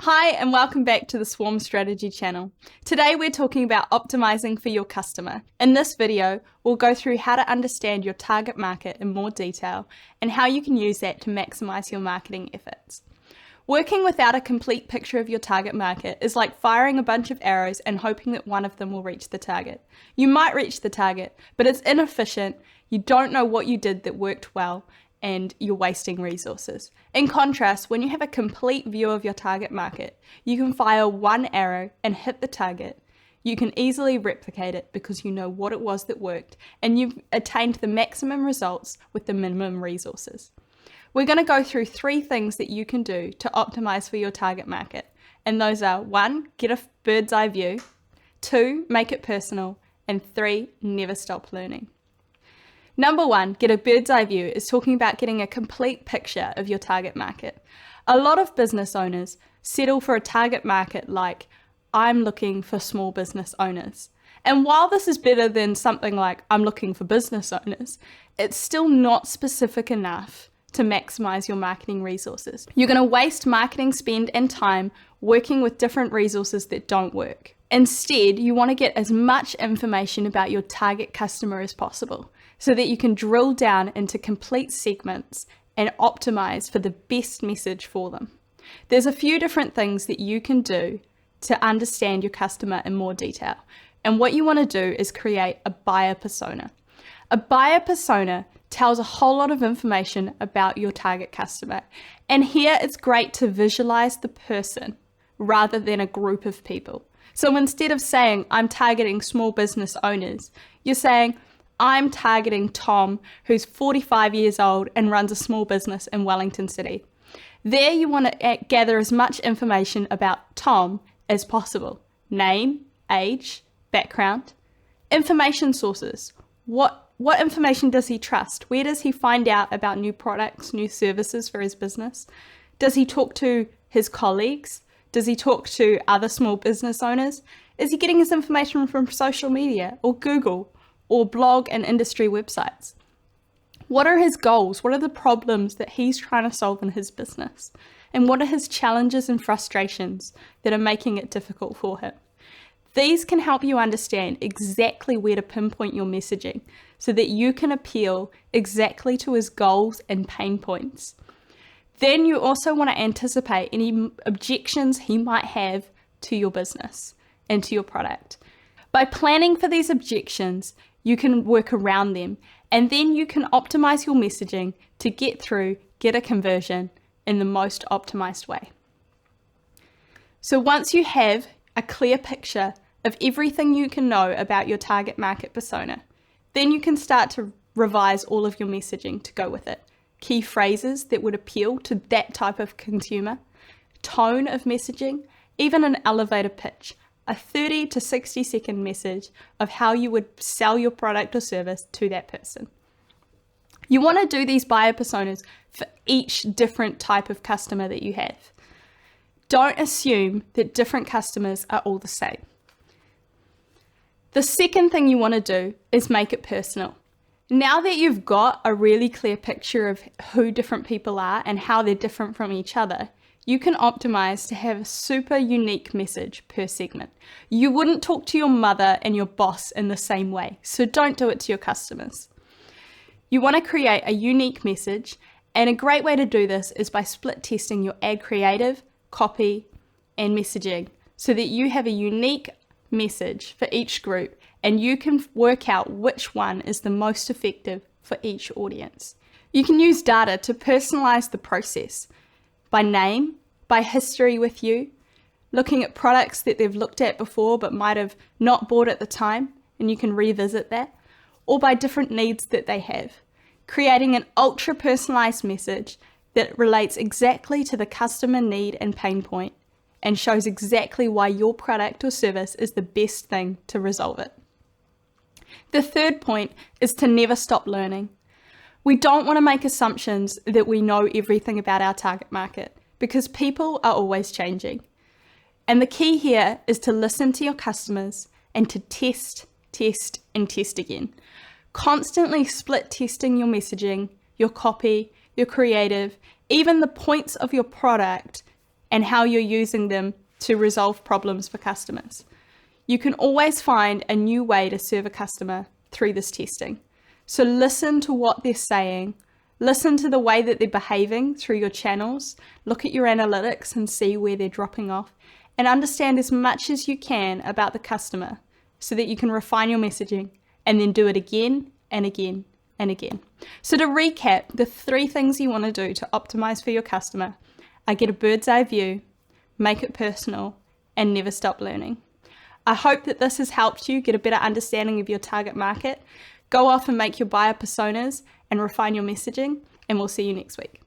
Hi and welcome back to the Swarm Strategy channel. Today we're talking about optimizing for your customer. In this video, we'll go through how to understand your target market in more detail and how you can use that to maximize your marketing efforts. Working without a complete picture of your target market is like firing a bunch of arrows and hoping that one of them will reach the target. You might reach the target, but it's inefficient, you don't know what you did that worked well, and you're wasting resources. In contrast, when you have a complete view of your target market, you can fire one arrow and hit the target. You can easily replicate it because you know what it was that worked and you've attained the maximum results with the minimum resources. We're going to go through 3 things that you can do to optimize for your target market. And those are 1, get a bird's eye view, 2, make it personal, and 3, never stop learning. Number 1, get a bird's eye view is talking about getting a complete picture of your target market. A lot of business owners settle for a target market like, I'm looking for small business owners. And while this is better than something like, I'm looking for business owners, it's still not specific enough to maximize your marketing resources. You're going to waste marketing spend and time working with different resources that don't work. Instead, you want to get as much information about your target customer as possible, so that you can drill down into complete segments and optimize for the best message for them. There's a few different things that you can do to understand your customer in more detail. And what you want to do is create a buyer persona. A buyer persona tells a whole lot of information about your target customer. And here it's great to visualize the person rather than a group of people. So instead of saying, I'm targeting small business owners, you're saying, I'm targeting Tom, who's 45 years old and runs a small business in Wellington City. There you want to gather as much information about Tom as possible. Name, age, background, information sources. What information does he trust? Where does he find out about new products, new services for his business? Does he talk to his colleagues? Does he talk to other small business owners? Is he getting his information from social media or Google? Or blog and industry websites? What are his goals? What are the problems that he's trying to solve in his business? And what are his challenges and frustrations that are making it difficult for him? These can help you understand exactly where to pinpoint your messaging so that you can appeal exactly to his goals and pain points. Then you also want to anticipate any objections he might have to your business and to your product. By planning for these objections, you can work around them, and then you can optimize your messaging to get a conversion in the most optimized way. So once you have a clear picture of everything you can know about your target market persona, then you can start to revise all of your messaging to go with it. Key phrases that would appeal to that type of consumer, tone of messaging, even an elevator pitch. A 30 to 60 second message of how you would sell your product or service to that person. You want to do these buyer personas for each different type of customer that you have. Don't assume that different customers are all the same. The second thing you want to do is make it personal. Now that you've got a really clear picture of who different people are and how they're different from each other, you can optimize to have a super unique message per segment. You wouldn't talk to your mother and your boss in the same way, so don't do it to your customers. You want to create a unique message, and a great way to do this is by split testing your ad creative, copy, and messaging so that you have a unique message for each group and you can work out which one is the most effective for each audience. You can use data to personalize the process. By name, by history with you, looking at products that they've looked at before but might have not bought at the time, and you can revisit that, or by different needs that they have. Creating an ultra personalized message that relates exactly to the customer need and pain point and shows exactly why your product or service is the best thing to resolve it. The third point is to never stop learning. We don't want to make assumptions that we know everything about our target market because people are always changing. And the key here is to listen to your customers and to test, and test again. Constantly split testing your messaging, your copy, your creative, even the points of your product and how you're using them to resolve problems for customers. You can always find a new way to serve a customer through this testing. So listen to what they're saying, listen to the way that they're behaving through your channels, look at your analytics and see where they're dropping off, and understand as much as you can about the customer so that you can refine your messaging and then do it again and again and again. So to recap, the 3 things you want to do to optimize for your customer are get a bird's eye view, make it personal, and never stop learning. I hope that this has helped you get a better understanding of your target market. Go off and make your buyer personas and refine your messaging, and we'll see you next week.